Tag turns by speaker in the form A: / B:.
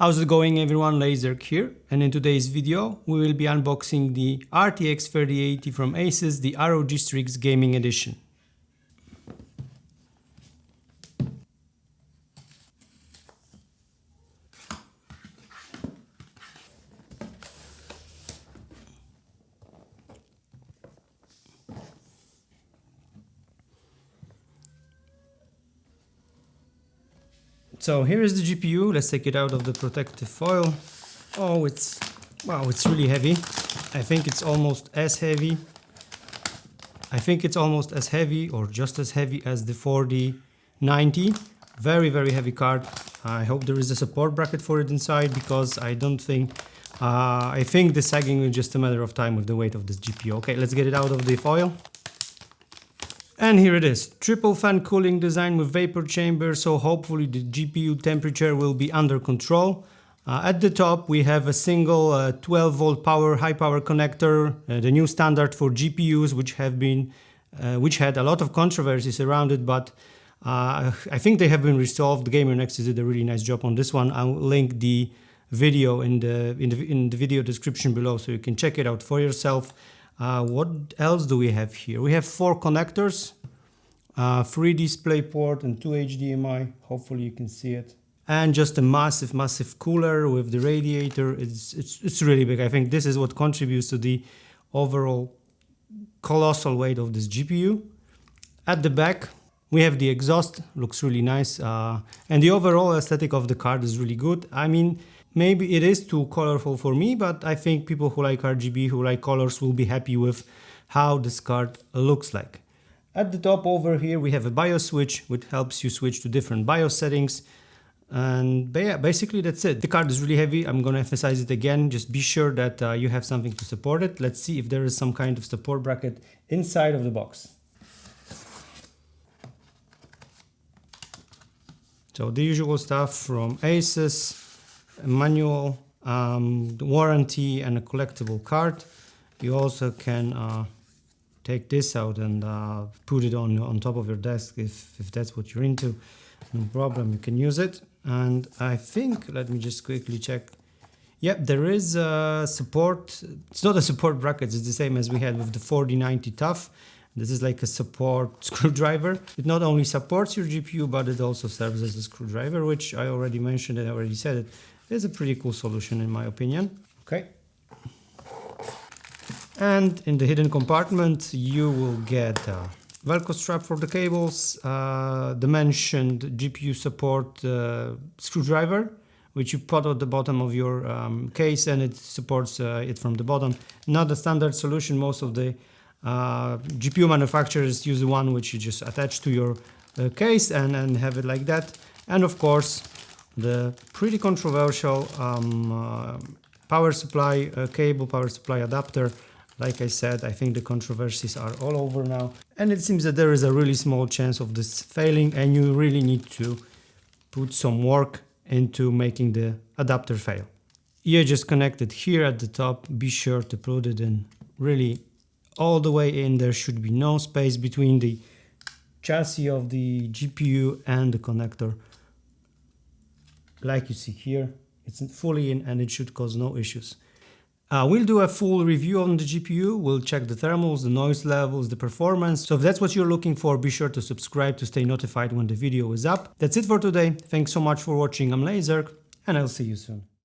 A: How's it going everyone, Laserk here, and in today's video we will be unboxing the RTX 3080 from Asus, the ROG Strix Gaming Edition. So here is the GPU. Let's take it out of the protective foil. Oh, it's really heavy. I think it's almost as heavy. Or just as heavy as the 4090. Very heavy card. I hope there is a support bracket for it inside, because I think the sagging is just a matter of time with the weight of this GPU. Okay, let's get it out of the foil. And here it is, triple fan cooling design with vapor chamber, so hopefully the GPU temperature will be under control. At the top we have a single 12 volt high power connector, the new standard for GPUs, which had a lot of controversies around it, but I think they have been resolved. GamerNext did a really nice job on this one. I'll link the video in the video description below, so you can check it out for yourself. What else do we have here? We have 4 connectors, 3 DisplayPort and 2 HDMI. Hopefully you can see it. And just a massive cooler with the radiator. It's really big. I think this is what contributes to the overall colossal weight of this GPU. At the back we have the exhaust, looks really nice, and the overall aesthetic of the card is really good. I mean, maybe it is too colorful for me, but I think people who like RGB, who like colors, will be happy with how this card looks like. At the top over here we have a BIOS switch, which helps you switch to different BIOS settings. And yeah, basically that's it. The card is really heavy. I'm gonna emphasize it again. Just be sure that you have something to support it. Let's see if there is some kind of support bracket inside of the box. So the usual stuff from Asus. A manual, the warranty, and a collectible card. You also can take this out and put it on top of your desk if that's what you're into. No problem, you can use it. And I think, let me just quickly check. Yep, there is support. It's not a support bracket, it's the same as we had with the 4090 TUF. This is like a support screwdriver. It not only supports your GPU, but it also serves as a screwdriver, which I already mentioned and I already said it. It's a pretty cool solution in my opinion. Okay. And in the hidden compartment you will get a Velcro strap for the cables, the mentioned GPU support screwdriver, which you put at the bottom of your case, and it supports it from the bottom. Not a standard solution. Most of the GPU manufacturers use one which you just attach to your case and have it like that. And of course the pretty controversial power supply cable, power supply adapter. Like I said, I think the controversies are all over now, and it seems that there is a really small chance of this failing, and you really need to put some work into making the adapter fail. You just connect it here at the top. Be sure to put it in really all the way in. There should be no space between the chassis of the GPU and the connector. Like you see here, it's fully in and it should cause no issues. We'll do a full review on the GPU. We'll check the thermals, the noise levels, the performance. So if that's what you're looking for, be sure to subscribe to stay notified when the video is up. That's it for today. Thanks so much for watching. I'm Laserk, and I'll see you soon.